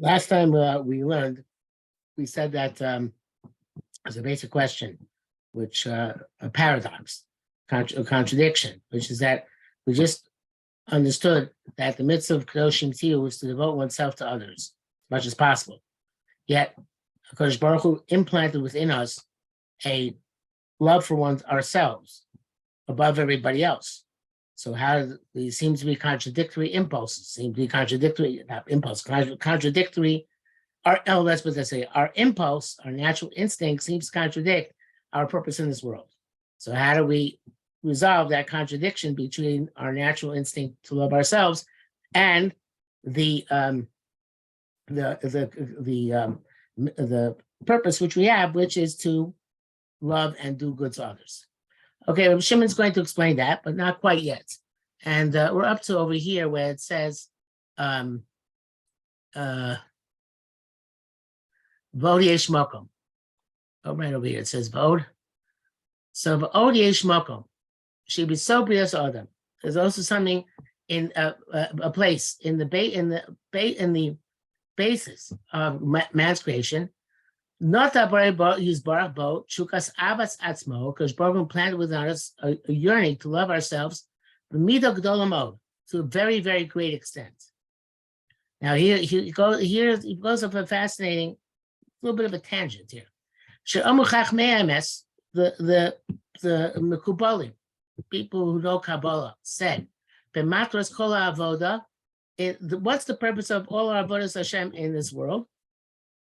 Last time we said that as a basic question, which a paradox, a contradiction, which is that we just understood that the mitzvah of Kadoshim Tiyu was to devote oneself to others as much as possible. Yet, HaKadosh Baruch Hu implanted within us a love for ourselves above everybody else. So these seem to be contradictory impulses, contradictory. That's what they say. Our impulse, our natural instinct seems to contradict our purpose in this world. So how do we resolve that contradiction between our natural instinct to love ourselves and the purpose which we have, which is to love and do good to others? Okay, Rabbi Shimon's going to explain that, but not quite yet. And we're up to over here where it says, Vod yesh mokom. Oh, right over here, it says Vod. So Vod yesh mokom. She be so brias adam. There's also something in a place in the basis of man's creation. Not that use barach bo chukas avas atzmo, because Baruch planted within us a yearning to love ourselves, the midah gdola mode, to a very, very great extent. Now he goes up a fascinating little bit of a tangent here. She'amu chachmei emes, the mekubalim, people who know Kabbalah, said, "B'matras kol avoda." What's the purpose of all our avodas Hashem in this world?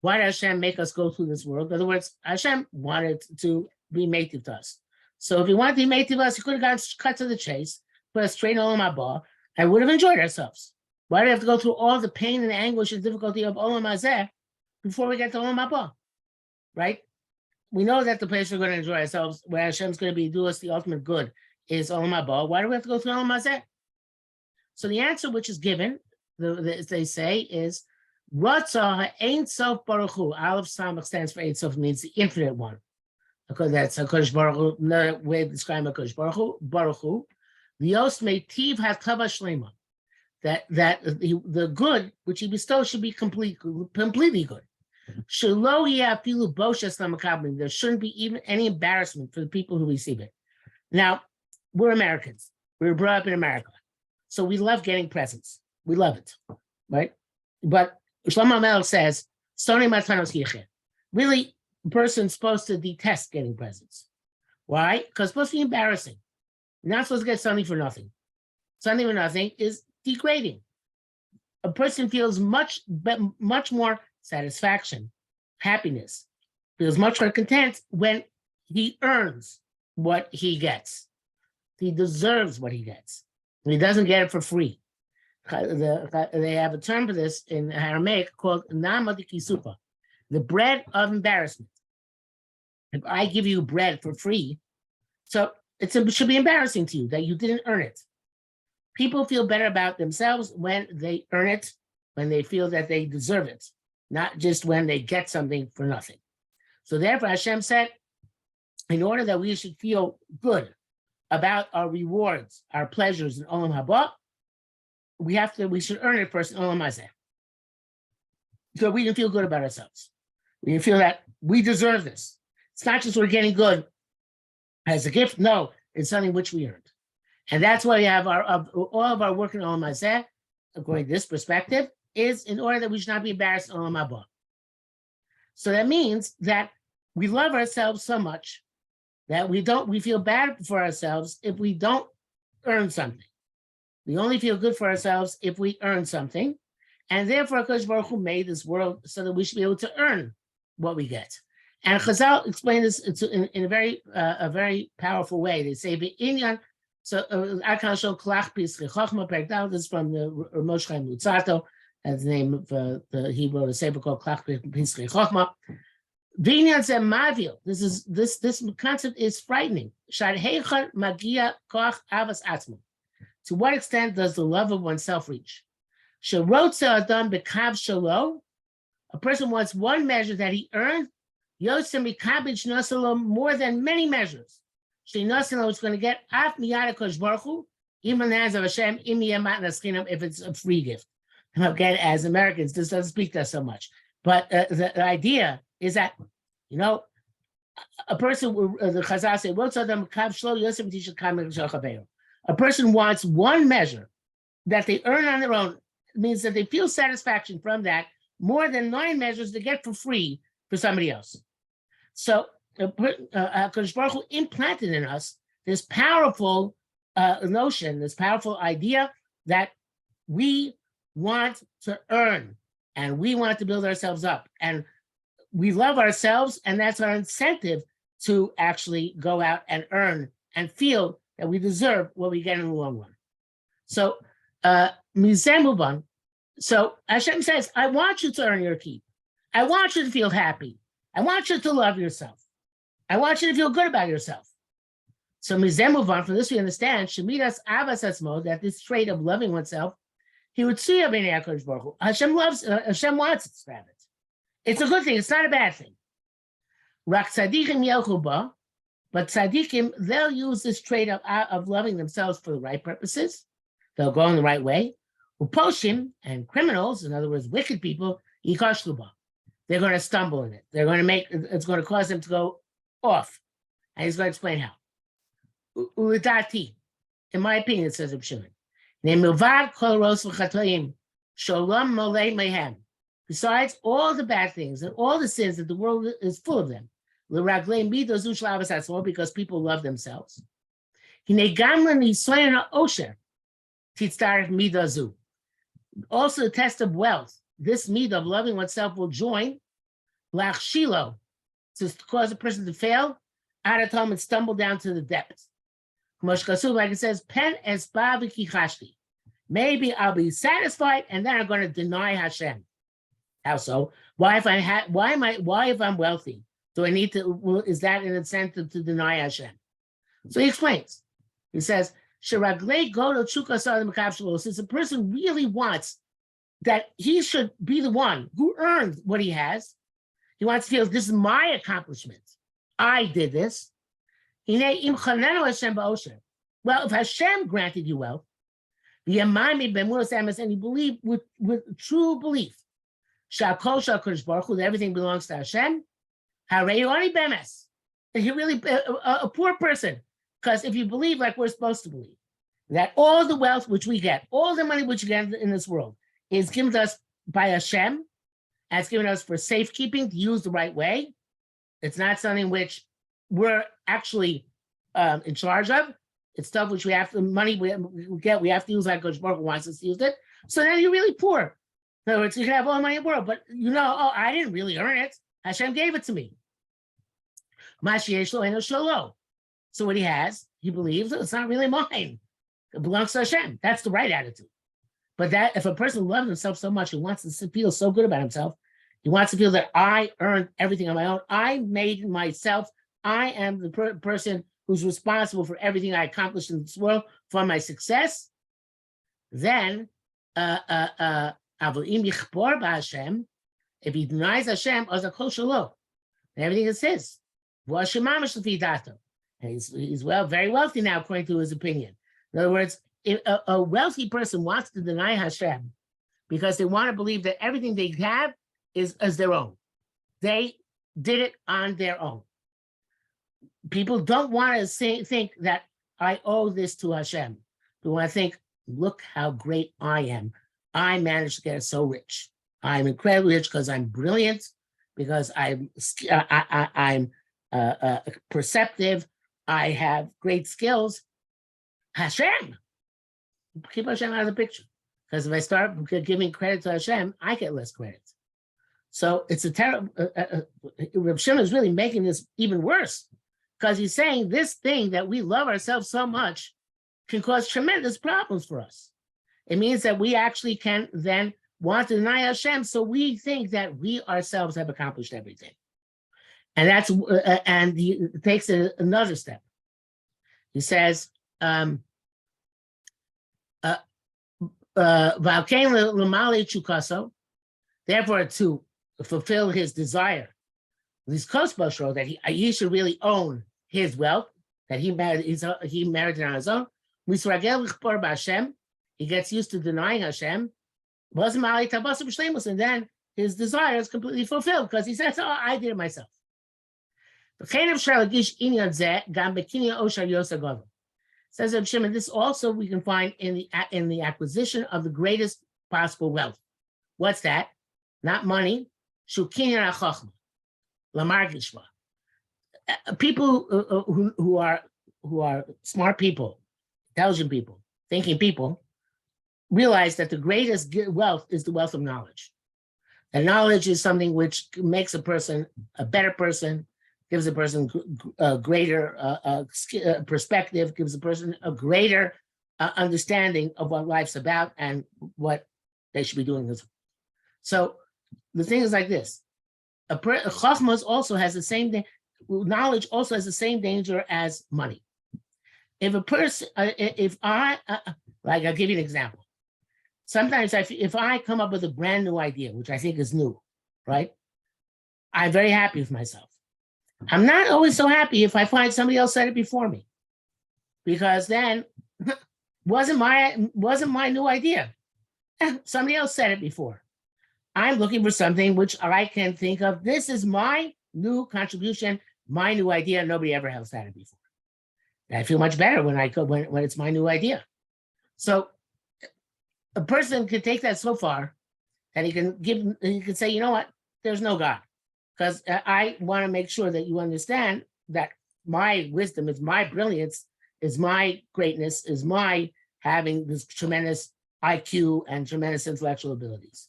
Why did Hashem make us go through this world? In other words, Hashem wanted to be mative to us. So if he wanted to be mative to us, he could have gone cut to the chase, put us straight in Olam Haba, and would have enjoyed ourselves. Why do we have to go through all the pain and the anguish and difficulty of Olam Hazeh before we get to Olam Haba? Right? We know that the place we're going to enjoy ourselves, where Hashem's going to do us the ultimate good, is Olam Haba. Why do we have to go through Olam Hazeh? So the answer which is given, they say, is Ratzah Ein Sof Baruch Hu. Aleph Samach stands for Ein Sof, means the infinite one. Because that's HaKadosh Baruch Hu, another way of describing HaKadosh Baruch Hu. Lios Meitiv HaTava Shlema. That the good which he bestows should be completely good. Shelo Yafilu Boshes Lamakablim. There shouldn't be even any embarrassment for the people who receive it. Now, we're Americans. We were brought up in America. So we love getting presents. We love it, right? But Shlomo Melech says, really, a person's supposed to detest getting presents. Why? Because it's supposed to be embarrassing. You're not supposed to get something for nothing. Something for nothing is degrading. A person feels much more satisfaction, happiness, feels much more content when he earns what he gets. He deserves what he gets. And he doesn't get it for free. They have a term for this in Aramaic called nama de kisupa, the bread of embarrassment. If I give you bread for free, so it should be embarrassing to you that you didn't earn it. People feel better about themselves when they earn it, when they feel that they deserve it, not just when they get something for nothing. So therefore Hashem said, in order that we should feel good about our rewards, our pleasures in Olam Haba, we should earn it first in Olam Hazeh. So we can feel good about ourselves. We can feel that we deserve this. It's not just we're getting good as a gift. No, it's something which we earned. And that's why we have all of our work in Olam Hazeh, according to this perspective, is in order that we should not be embarrassed in Olam Haba. So that means that we love ourselves so much that we feel bad for ourselves if we don't earn something. We only feel good for ourselves if we earn something. And therefore, HaKadosh Baruch Hu made this world so that we should be able to earn what we get. And Chazal explained this in a very powerful way. They say, so Akan Shol Klach Pisri Chochma Perkdal, this is from the Moshe Chaim Luzzatto, that's the name of he wrote a sefer called Klach Pisri Chochma. Vinyan said Mavil. This concept is frightening. Sha'arei Magia Koch Avas Atzmo. To what extent does the love of oneself reach? She'rotze Adam bekav shelo. A person wants one measure that he earned. Yosem mikabich nasalo more than many measures. She nasalo is going to get af miyad HaKadosh Baruch Hu, even as of Hashem im yemat naschinam if it's a free gift. Again, as Americans, this doesn't speak to us so much. But the idea is that, a person, the Chazal say, a person wants one measure that they earn on their own. It means that they feel satisfaction from that more than 9 measures they get for free for somebody else. So HaKadosh Baruch Hu implanted in us this powerful notion, this powerful idea that we want to earn and we want to build ourselves up. And we love ourselves, and that's our incentive to actually go out and earn and feel that we deserve what we get in the long run. So, so Hashem says, I want you to earn your keep. I want you to feel happy. I want you to love yourself. I want you to feel good about yourself. So Mizemuvan, from this we understand, Shemidas Avas Atzmo, that this trait of loving oneself, he would see B'nei HaKadosh Baruch Hu. Hashem wants it to have it. It's a good thing. It's not a bad thing. Rak tzadikim yelchu ba, but tzadikim, they'll use this trait of loving themselves for the right purposes. They'll go in the right way. Uposhim, and criminals, in other words, wicked people, yikashlu ba. They're going to stumble in it. It's going to cause them to go off. And he's going to explain how. Ulidati, in my opinion, says Reb Shimon, Ne'milvad kol ros v'chatoim, sholom molei mehem. Besides all the bad things and all the sins that the world is full of them, because people love themselves. Also, the test of wealth, this midah of loving oneself will join to cause a person to fail, out of time and stumble down to the depths. Like it says, Pen es maybe I'll be satisfied and then I'm going to deny Hashem. How so? Why if I'm wealthy? Do I need to, is that an incentive to deny Hashem? So he explains. He says, since a person really wants that he should be the one who earned what he has, he wants to feel this is my accomplishment. I did this. Well, if Hashem granted you wealth, and you believe with true belief, that everything belongs to Hashem, that you're really a poor person. Because if you believe like we're supposed to believe, that all the wealth which we get, all the money which we get in this world is given to us by Hashem, and it's given us for safekeeping to use the right way. It's not something which we're actually in charge of. It's stuff which we have to, money we get, we have to use like Coach Baruch wants us to use it. So then you're really poor. In other words, you can have all the money in the world, but I didn't really earn it. Hashem gave it to me. So what he has, he believes it's not really mine. It belongs to Hashem. That's the right attitude. But that if a person loves himself so much, he wants to feel so good about himself, he wants to feel that I earned everything on my own. I made myself. I am the person who's responsible for everything I accomplished in this world, for my success. Then, if he denies Hashem, everything is his. And he's very wealthy now, according to his opinion. In other words, if a wealthy person wants to deny Hashem because they want to believe that everything they have is their own. They did it on their own. People don't want to think that I owe this to Hashem. They want to think, look how great I am. I managed to get so rich. I'm incredibly rich because I'm brilliant, because I'm perceptive. I have great skills. Hashem. Keep Hashem out of the picture. Because if I start giving credit to Hashem, I get less credit. So it's a terrible, Reb Shimon is really making this even worse. Because he's saying this thing that we love ourselves so much can cause tremendous problems for us. It means that we actually can then want to deny Hashem, so we think that we ourselves have accomplished everything. And that's and he takes it another step. He says, therefore, to fulfill his desire, this kosbashro, that he should really own his wealth, that he merited on his own. He gets used to denying Hashem. And then his desire is completely fulfilled because he says, oh, I did it myself. Says Reb Shimon, this also we can find in the acquisition of the greatest possible wealth. What's that? Not money. People who are smart people, intelligent people, thinking people, realize that the greatest wealth is the wealth of knowledge. And knowledge is something which makes a person a better person, gives a person a greater perspective, gives a person a greater understanding of what life's about and what they should be doing. So the thing is like this: chachmas also has the same knowledge also has the same danger as money. If a person, if I, like, I'll give you an example. Sometimes if I come up with a brand new idea, which I think is new, right? I'm very happy with myself. I'm not always so happy if I find somebody else said it before me, because then wasn't my new idea. Somebody else said it before. I'm looking for something which I can think of. This is my new contribution, my new idea. Nobody ever else had it before. And I feel much better when it's my new idea. So a person can take that so far that he can say, you know what, there's no God. Because I want to make sure that you understand that my wisdom is my brilliance, is my greatness, is my having this tremendous IQ and tremendous intellectual abilities.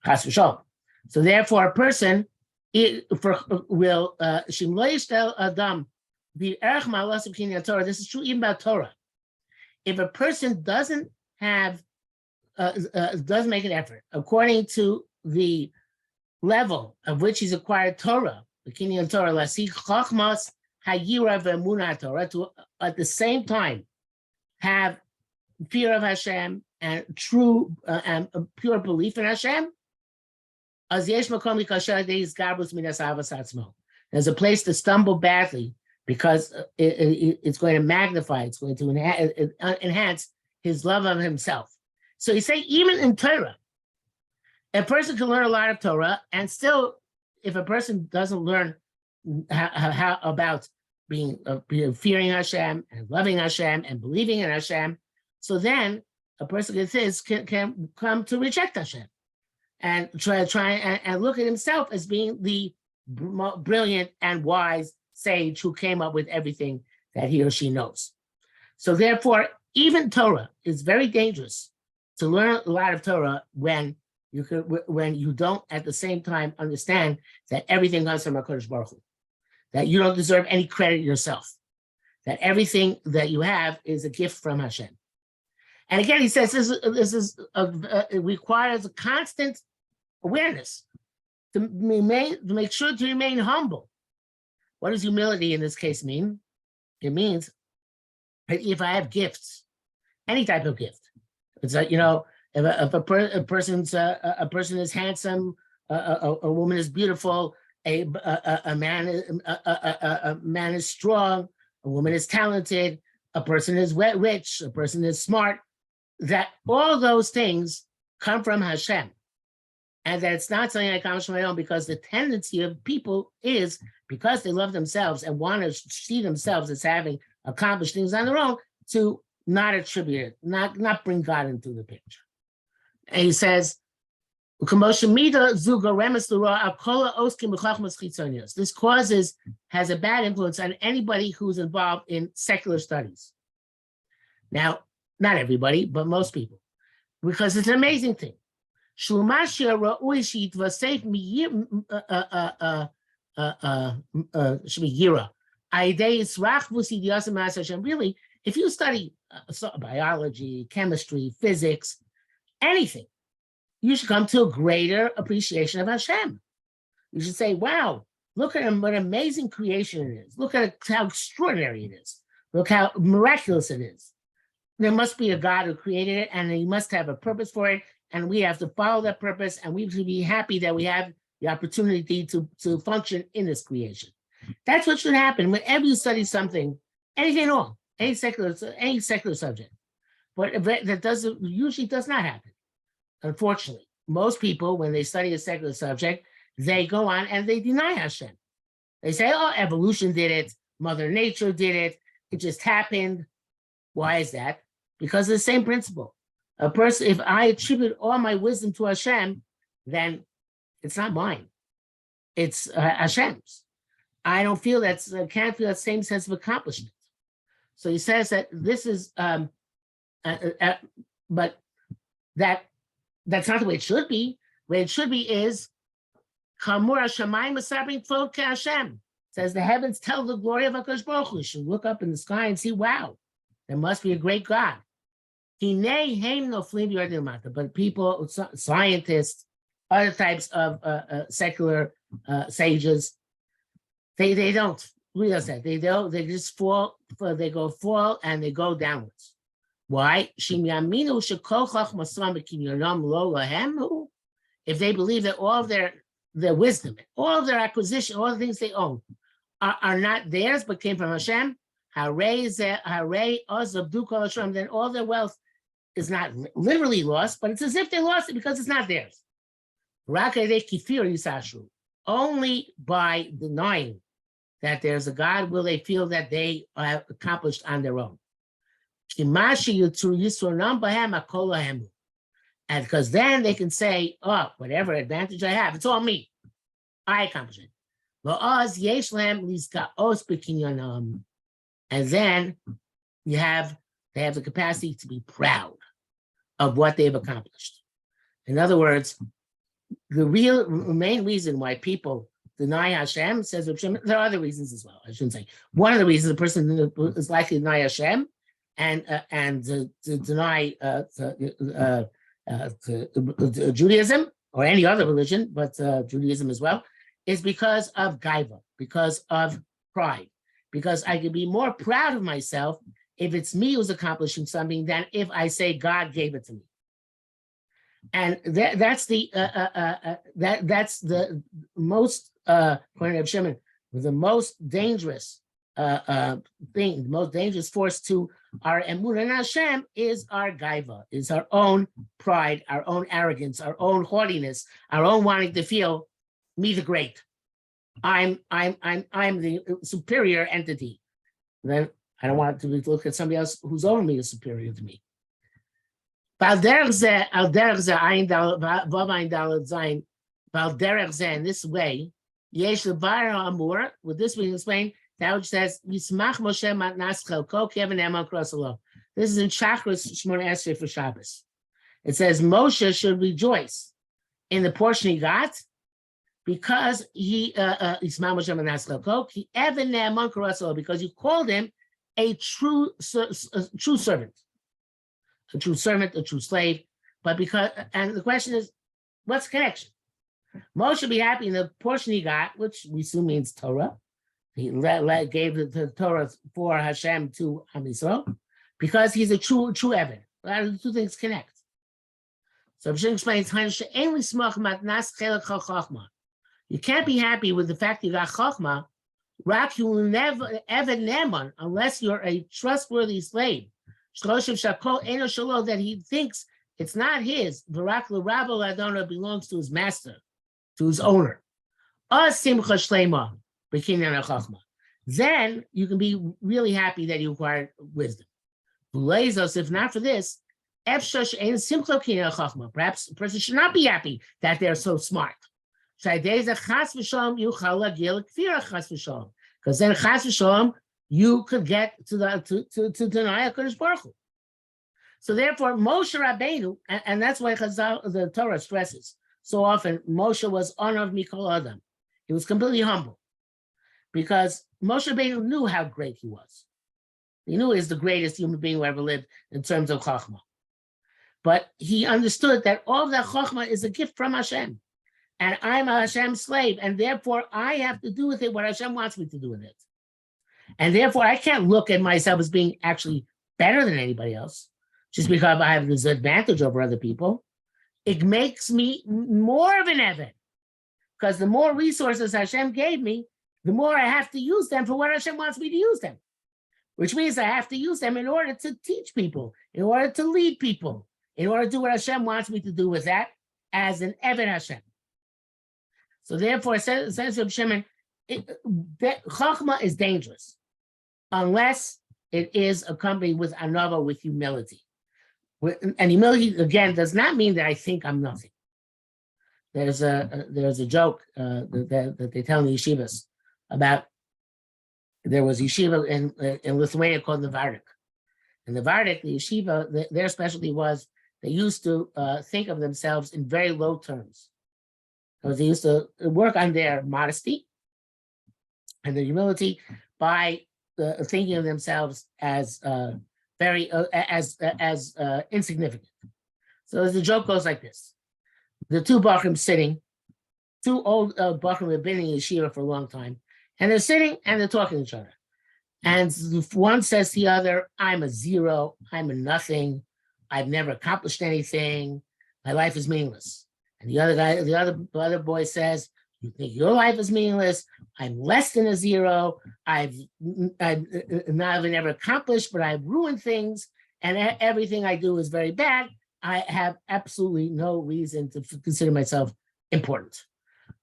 Chas v'sholom. So therefore, a person will adam the erech ma'alas of kinyan Torah. This is true even about Torah. If a person doesn't have doesn't make an effort according to the level of which he's acquired Torah, the kinyan Torah, lasik chachmas hayira ve'emunah Torah, to at the same time have fear of Hashem and true and pure belief in Hashem. There's a place to stumble badly because it's going to magnify, it's going to enhance his love of himself. So you say, even in Torah, a person can learn a lot of Torah, and still, if a person doesn't learn how about being fearing Hashem and loving Hashem and believing in Hashem, so then a person can come to reject Hashem and try and look at himself as being the brilliant and wise sage who came up with everything that he or she knows. So therefore, even Torah is very dangerous to learn a lot of Torah when you don't at the same time understand that everything comes from HaKadosh Baruch Hu, that you don't deserve any credit yourself, that everything that you have is a gift from Hashem. And again, he says it requires a constant awareness to make sure to remain humble. What does humility in this case mean? It means that if I have gifts, any type of gift, it's like, if a person is handsome, a woman is beautiful, a man is strong, a woman is talented, a person is rich, a person is smart, that all those things come from Hashem. And that it's not something that comes from my own, because the tendency of people is, because they love themselves and want to see themselves as having accomplished things on their own, to not attribute it, not bring God into the picture. And he says, this has a bad influence on anybody who's involved in secular studies. Now, not everybody, but most people, because it's an amazing thing. Really, if you study biology, chemistry, physics, anything, you should come to a greater appreciation of Hashem. You should say, wow, look at what an amazing creation it is. Look at how extraordinary it is. Look how miraculous it is. There must be a God who created it, and he must have a purpose for it, and we have to follow that purpose, and we should be happy that we have the opportunity to function in this creation. That's what should happen whenever you study something, anything at all, any secular subject. But that usually does not happen. unfortunately, most people, when they study a secular subject, they go on and they deny Hashem. They say, oh, evolution did it, Mother Nature did it, it just happened. Why is that? Because of the same principle. A person, if I attribute all my wisdom to Hashem, then it's not mine. It's Hashem's. I don't feel can't feel that same sense of accomplishment. So he says that this is, but that's not the way it should be. The way it should be is, Kamur Hashemayim Masabrin Kvod Hashem. Says the heavens tell the glory of HaKadosh Baruch Hu. You should look up in the sky and see, wow, there must be a great God. But people, scientists, other types of secular sages, they don't realize that. They just fall and they go downwards. Why? If they believe that all of their wisdom, all of their acquisition, all the things they own are not theirs but came from Hashem, Shaarei Yosher, then all their wealth is not literally lost, but it's as if they lost it because it's not theirs. Only by denying that there's a God will they feel that they have accomplished on their own. And because then they can say, oh, whatever advantage I have, it's all me. I accomplished it. And then they have the capacity to be proud of what they've accomplished. In other words, the main reason why people deny Hashem, says Reb Shimon, there are other reasons as well. I shouldn't say. One of the reasons a person is likely to deny Hashem and to deny Judaism or any other religion, but Judaism as well, is because of gaiva, because of pride, because I can be more proud of myself if it's me who's accomplishing something than if I say God gave it to me. And that's the most, according to Reb Shimon, the most dangerous thing, the most dangerous force to our emunah in Hashem is our gaiva, is our own pride, our own arrogance, our own haughtiness, our own wanting to feel me the great. I'm the superior entity. Then I don't want to look at somebody else who's over me as superior to me. In this way, with this we can explain that which says, this is in Chakras Shmona Esrei for Shabbos. It says Moshe should rejoice in the portion he got because because you called him a true servant. A true servant, a true slave, but and the question is, what's the connection? Moshe should be happy in the portion he got, which we assume means Torah. He gave the Torah for Hashem to Am Yisrael, because he's a true Evan. The two things connect. So Rav Shimon explains, you can't be happy with the fact you got Chochmah, you will never ever neman unless you're a trustworthy slave. That he thinks it's not his. Barak l'rabo l'adona belongs to his master, to his owner. Then you can be really happy that you acquired wisdom. If not for this, perhaps a person should not be happy that they're so smart. Because then chas v'shalom, you could get to deny HaKadosh Baruch Hu. So therefore, Moshe Rabbeinu, and that's why the Torah stresses so often, Moshe was honored mikol adam. He was completely humble, because Moshe Rabbeinu knew how great he was. He knew he was the greatest human being who ever lived in terms of Chachma. But he understood that all of that Chachma is a gift from Hashem. And I'm a Hashem slave, and therefore I have to do with it what Hashem wants me to do with it. And therefore, I can't look at myself as being actually better than anybody else, just because I have this advantage over other people. It makes me more of an Evan, because the more resources Hashem gave me, the more I have to use them for what Hashem wants me to use them, which means I have to use them in order to teach people, in order to lead people, in order to do what Hashem wants me to do with that as an Eved Hashem. So therefore, says Reb Shimon, Chachma is dangerous unless it is accompanied with anava, with humility. And humility, again, does not mean that I think I'm nothing. There's a joke that they tell in the yeshivas about, there was a yeshiva in Lithuania called Navardik. And Navardik, the yeshiva, their specialty was they used to think of themselves in very low terms. Because they used to work on their modesty and their humility by thinking of themselves as very insignificant. So the joke goes like this: the two Bachrim sitting, two old Bachrim have been in yeshiva for a long time, and they're sitting and they're talking to each other. And one says to the other, "I'm a zero. I'm a nothing. I've never accomplished anything. My life is meaningless." And the other guy, the other boy says, "You think your life is meaningless? I'm less than a zero. I've not even ever accomplished, but I've ruined things, and everything I do is very bad. I have absolutely no reason to consider myself important."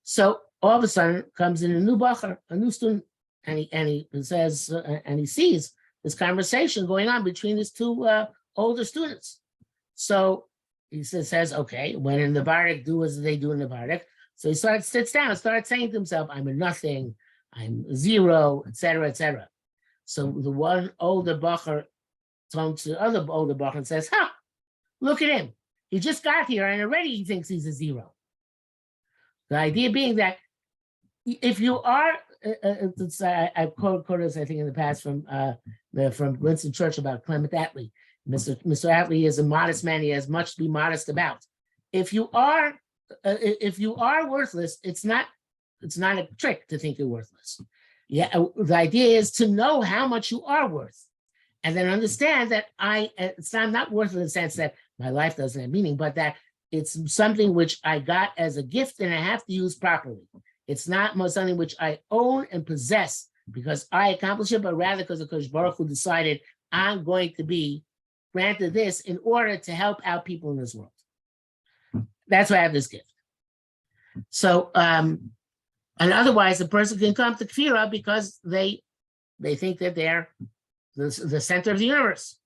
So all of a sudden comes in a new bacher, a new student, and he says, and he sees this conversation going on between these two older students. So he says, okay, when in the Vardik, do as they do in the Vardik. So he sits down and starts saying to himself, "I'm a nothing, I'm a zero, etc., etc." So the one older bacher turns to the other older bacher and says, look at him. He just got here and already he thinks he's a zero. The idea being that if you are, I've quoted this, I think, in the past from Winston Church about Clement Attlee. Mr. Attlee is a modest man. He has much to be modest about. If you are worthless, it's not a trick to think you're worthless. Yeah, the idea is to know how much you are worth, and then understand that I'm not worth in the sense that my life doesn't have meaning, but that it's something which I got as a gift and I have to use properly. It's not something which I own and possess because I accomplish it, but rather because Kodesh Baruch Hu decided I'm going to be granted this in order to help out people in this world. That's why I have this gift. So, and otherwise, a person can come to Kfira because they think that they're the center of the universe.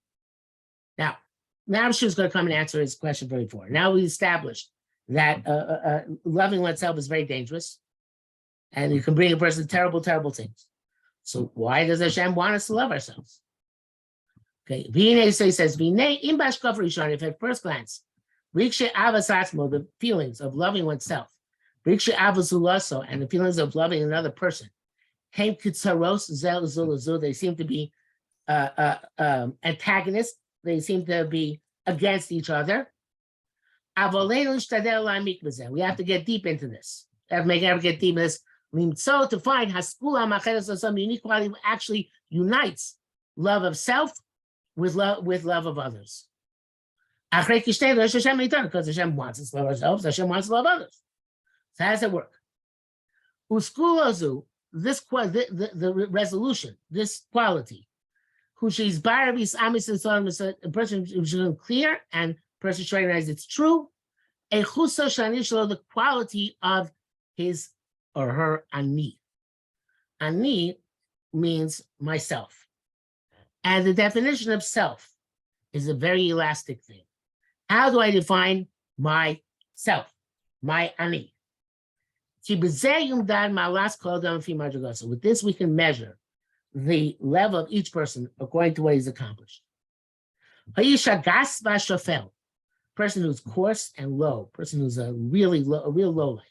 Now she's going to come and answer his question very forward. Now we established that loving oneself is very dangerous, and you can bring a person terrible, terrible things. So why does Hashem want us to love ourselves? Okay, V'nei, so he says, V'nei im b'ashkaf rishon, if at first glance, Rikshe avas atzmo, the feelings of loving oneself, Rikshe avas ulaso, and the feelings of loving another person, Hem kitzaros zel zul zul, they seem to be antagonists, they seem to be against each other. We have to get deep into this. We have to get deep into this. So to find Haskula, some unique quality actually unites love of self with love of others. Because Hashem wants us to love ourselves, Hashem wants to love others. So how does it work? Uskulazu, the resolution, this quality, who she's barabis amis and a person who's clear and person should recognize it's true. A chusa shanishlo, the quality of his or her ani. Ani means myself. And the definition of self is a very elastic thing. How do I define myself, my ani? With this, we can measure the level of each person according to what he's accomplished. Person who's coarse and low, person who's a real low life.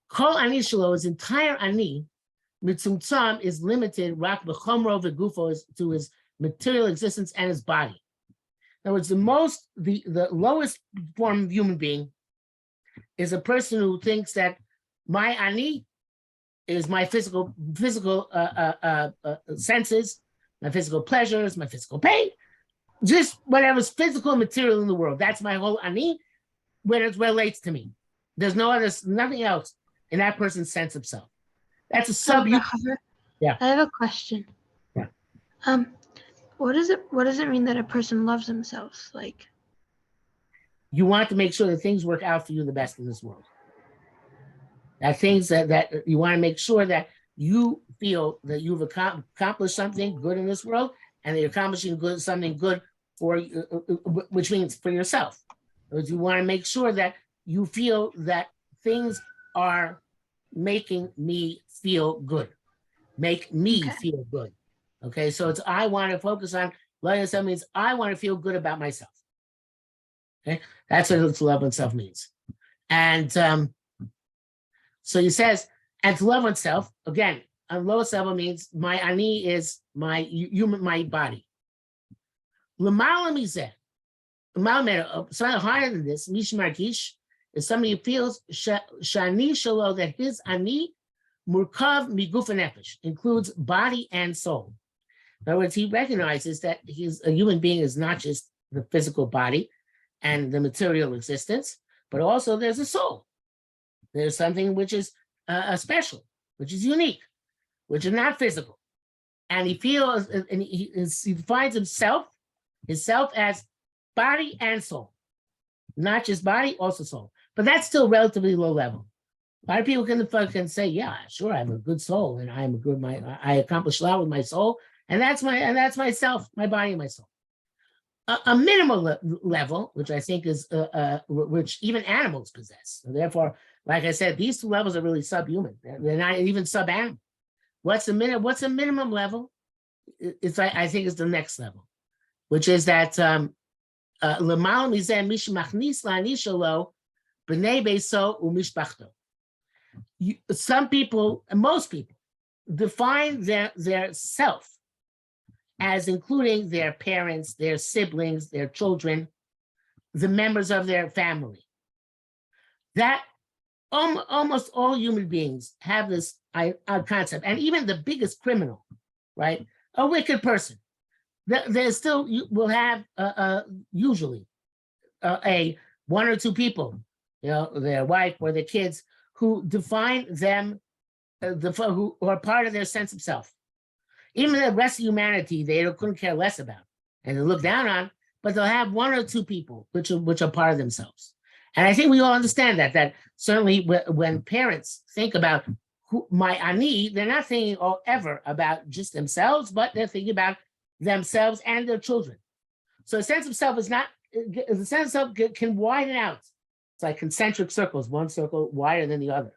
Kol ani shelo, his entire ani, mitzumtzam, is limited rak b'chomro v'gufo, to his material existence and his body. In other words, the lowest form of human being is a person who thinks that my ani is my physical senses, my physical pleasures, my physical pain, just whatever's physical and material in the world. That's my whole ani when it relates to me. There's nothing else in that person's sense of self. That's a sub. Yeah. I have a question. Yeah. What does it mean that a person loves themselves? Like, You want to make sure that things work out for you the best in this world. That things that you want to make sure that you feel that you've accomplished something good in this world, and that you're accomplishing something good for which means for yourself. Because you want to make sure that you feel that things are making me feel good, make me feel good. Okay, so it's I want to focus on love yourself means I want to feel good about myself. Okay, that's what to love oneself means. And so he says, and to love oneself, again, on lowest level means my ani is my human, my body. L'mala mizeh, something higher than this, mish margish, is somebody who feels shani shalo, that his ani murkav miguf nefesh, includes body and soul. In other words, he recognizes that he's a human being is not just the physical body and the material existence, but also there's a soul. There's something which is special, which is unique, which is not physical. And he feels, and he defines himself as body and soul. Not just body, also soul. But that's still relatively low level. A lot of people can say, yeah, sure, I have a good soul, and I accomplish a lot with my soul, and that's myself, my body and my soul. A minimal level, which I think is which even animals possess. So therefore, like I said, these two levels are really subhuman. They're not even sub-animal. What's a minimum level? I think it's the next level, which is that some people, and most people, define their self as including their parents, their siblings, their children, the members of their family. That almost all human beings have this concept, and even the biggest criminal, right? A wicked person, there still will have usually a one or two people, their wife or their kids, who define them, who are part of their sense of self. Even the rest of humanity, they couldn't care less about, and they look down on, but they'll have one or two people which are part of themselves. And I think we all understand that certainly when parents think about my ani, they're not thinking ever about just themselves, but they're thinking about themselves and their children. So a sense of self the sense of self can widen out. It's like concentric circles, one circle wider than the other.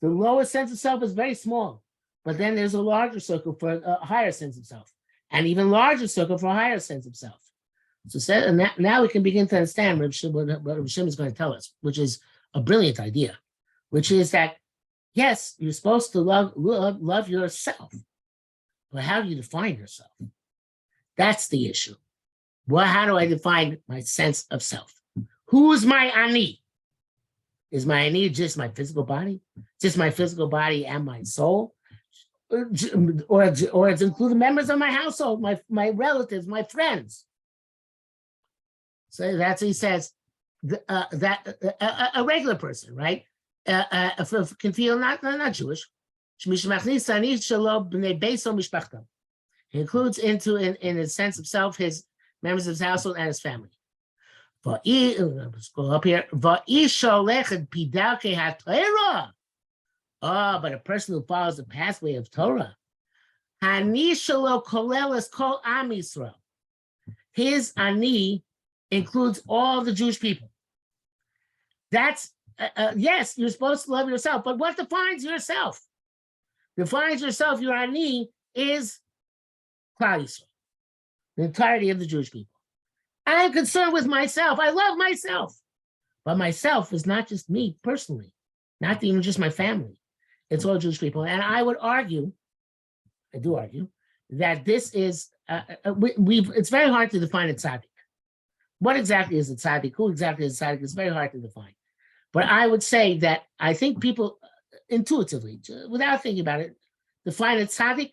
The lowest sense of self is very small, but then there's a larger circle for a higher sense of self, and even larger circle for a higher sense of self. So now we can begin to understand what Reb Shimon is going to tell us, which is a brilliant idea, which is that, yes, you're supposed to love yourself, but how do you define yourself? That's the issue. Well, how do I define my sense of self? Who's my ani? Is my ani just my physical body? Just my physical body and my soul? Or it's including members of my household, my relatives, my friends. So that's what he says, that a regular person, right? Can feel not Jewish. He includes in his sense of self his members of his household and his family. Let's go up here. But a person who follows the pathway of Torah, his ani includes all the Jewish people. That's, yes, you're supposed to love yourself, but what defines yourself? Defines yourself, your ani is Klal Yisrael, the entirety of the Jewish people. I'm concerned with myself. I love myself. But myself is not just me personally, not even just my family. It's all Jewish people. And I would argue, I do argue, that this is, it's very hard to define a tzaddik. What exactly is a tzaddik? Who exactly is a tzaddik? It's very hard to define. But I would say that I think people intuitively, without thinking about it, define a tzaddik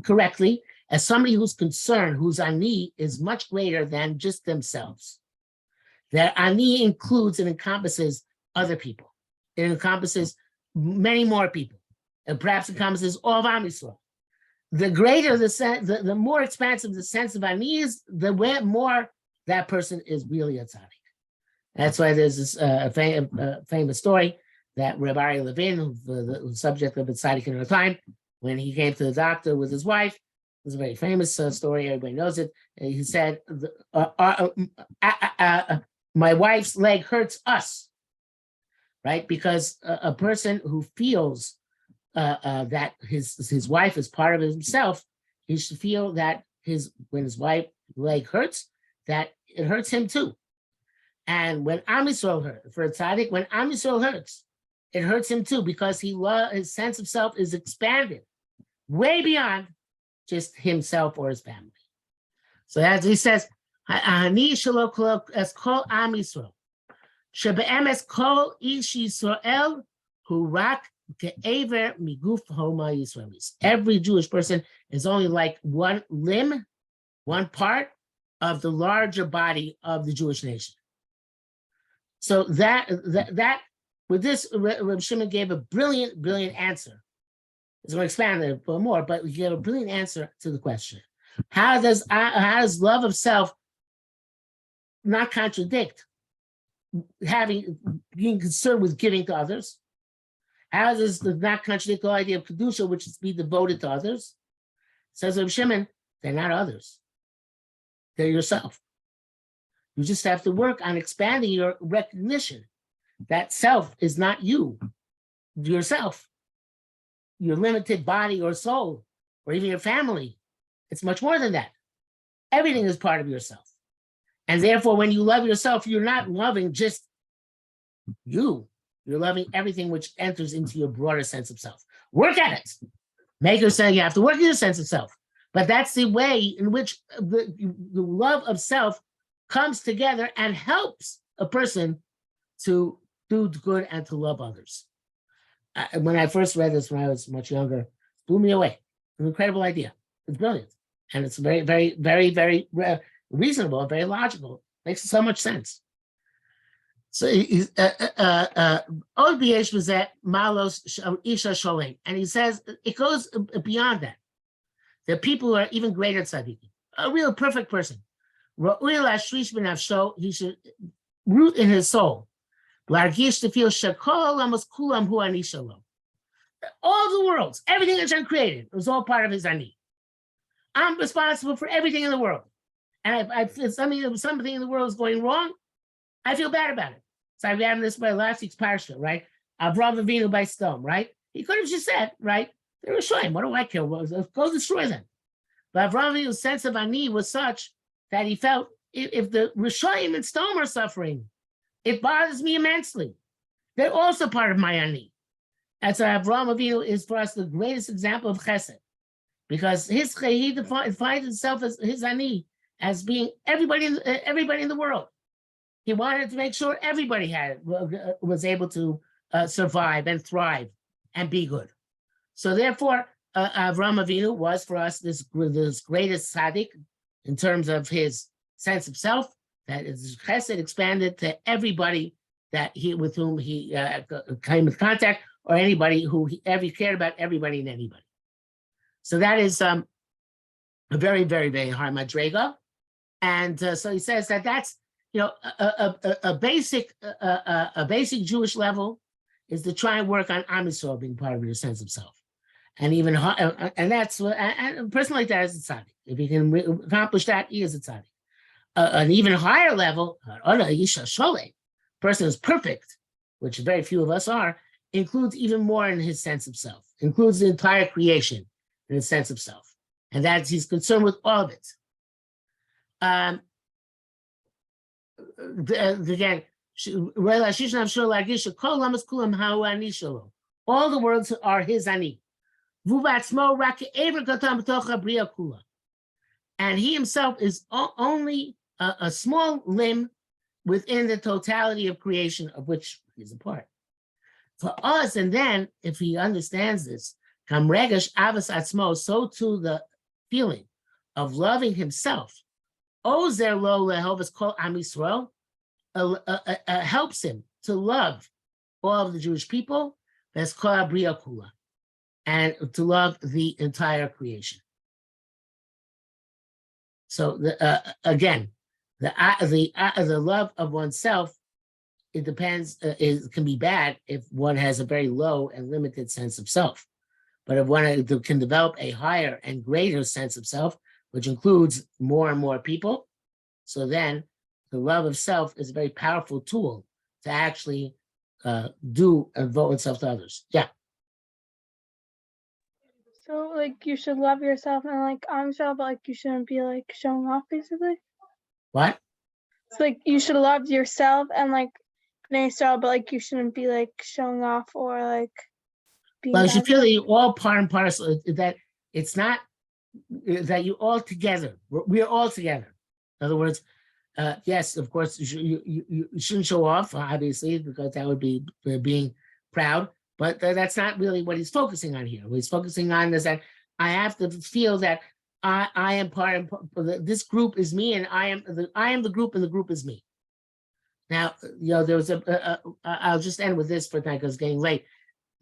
correctly as somebody who's concerned, whose ani is much greater than just themselves. Their ani includes and encompasses other people. It encompasses many more people, and perhaps encompasses all of Am Yisrael. The greater the sense, the more expansive the sense of ani is, the more that person is really a tzaddik. That's why there's this famous story that Rabbi Levin, who's the subject of the tzaddik in our time, when he came to the doctor with his wife, it's a very famous story. Everybody knows it. He said, "My wife's leg hurts us," right? Because a person who feels that his wife is part of himself, he should feel that when his wife's leg hurts, that it hurts him too. And when Am Yisrael hurts, for a tzaddik, when Am Yisrael hurts, it hurts him too, because his sense of self is expanded way beyond just himself or his family. So as he says, "Ani shelo es kol Am Yisrael, shebe'emes kol ish Yisrael hu rak ke'ever miguf homa Yisraelis." Every Jewish person is only like one limb, one part of the larger body of the Jewish nation. So that with this, Reb Shimon gave a brilliant answer. He's going to expand it a more, but he gave a brilliant answer to the question: how does love of self not contradict being concerned with giving to others? How does it not contradict the idea of kedusha, which is to be devoted to others? Says Reb Shimon, they're not others; they're yourself. You just have to work on expanding your recognition that self is not yourself, your limited body or soul, or even your family. It's much more than that. Everything is part of yourself. And therefore, when you love yourself, you're not loving just you. You're loving everything which enters into your broader sense of self. Work at it. Make yourself, you have to work in your sense of self. But that's the way in which the love of self comes together and helps a person to do good and to love others. When I first read this when I was much younger, it blew me away. It's an incredible idea. It's brilliant. And it's very, very, very, very reasonable, very logical. Makes so much sense. So Od was at Malos Isha Sholem. And he says it goes beyond that. There are people who are even greater tzaddikim. A real perfect person. He should root in his soul. Largish to feel shakol almost kulam hu ani shalom. All the worlds, everything that Hashem created, it was all part of his ani. I'm responsible for everything in the world. And I feel something in the world is going wrong, I feel bad about it. So I'm having this by last week's parsha, right? Avraham Avinu by stone, right? He could have just said, right? They're Rishoyim. What do I care? Go destroy them. But Avraham Avinu's sense of ani was such that he felt if the Rishoyim and stone are suffering, it bothers me immensely. They're also part of my ani. And so Avraham Avinu is for us the greatest example of chesed, because he defines himself as his ani as being everybody in the world. He wanted to make sure everybody was able to survive and thrive and be good. So therefore, Avraham Avinu was for us this greatest tzaddik in terms of his sense of self, that his chesed expanded to everybody with whom he came in contact, or anybody who he ever cared about, everybody and anybody. So that is a very, very, very high madrega. And so he says that's a basic Jewish level is to try and work on Am Yisrael being part of your sense of self, and even and that's what and a person like that is a tzaddik. If he can accomplish that, he is a tzaddik. An even higher level, person is perfect, which very few of us are, includes even more in his sense of self, includes the entire creation in his sense of self, and that he's concerned with all of it. Again, all the worlds are his ani. And he himself is only a small limb within the totality of creation of which he's a part. For us, and then if he understands this, so too the feeling of loving himself, Ozer lo lehovas kol Am Yisrael, helps him to love all of the Jewish people, and to love the entire creation. So again, the love of oneself it depends, it can be bad if one has a very low and limited sense of self. But if one can develop a higher and greater sense of self, which includes more and more people, so then the love of self is a very powerful tool to actually do and devote oneself to others. Yeah. So like you should love yourself and like on yourself, but like you shouldn't be like showing off basically. What? It's like you should love yourself and like yourself, but like you shouldn't be like showing off or like being Well, you should bad. feel that you're all part and parcel, that it's not that you all together. We're all together. In other words, yes, of course, you shouldn't show off, obviously, because that would be being proud. But that's not really what he's focusing on here. What he's focusing on is that I have to feel that I am part of this group is me, and I am the group, and the group is me. Now, there was I'll just end with this for tonight because it's getting late.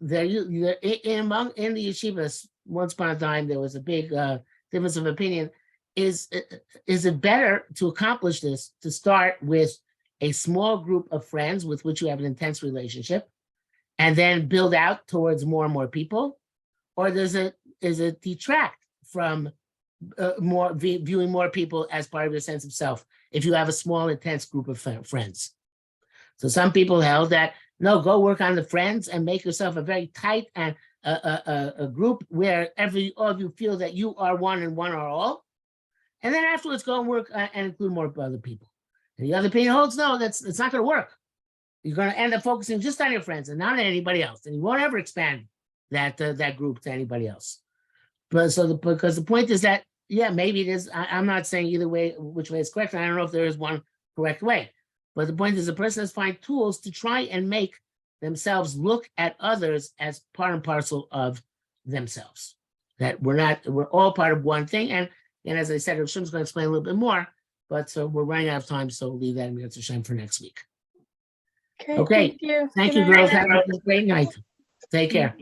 In the yeshivas, once upon a time, there was a big difference of opinion. Is it better to accomplish this to start with a small group of friends with which you have an intense relationship, and then build out towards more and more people, or is it detract from viewing more people as part of your sense of self if you have a small intense group of friends? So some people held that no, go work on the friends and make yourself a very tight and a group where all of you feel that you are one and one are all. And then afterwards, go and work and include more other people. And the other opinion holds, no, it's not going to work. You're going to end up focusing just on your friends and not on anybody else. And you won't ever expand that group to anybody else. But because the point is that, yeah, maybe it is. I'm not saying either way, which way is correct. And I don't know if there is one correct way. But the point is the person has to find tools to try and make themselves look at others as part and parcel of themselves. That we're all part of one thing. And as I said, Rav Shimon's going to explain a little bit more, but so we're running out of time, so we'll leave that in Mitzvah Shem for next week. Okay. Thank you. Thank you, girls. Have a great night. Take care.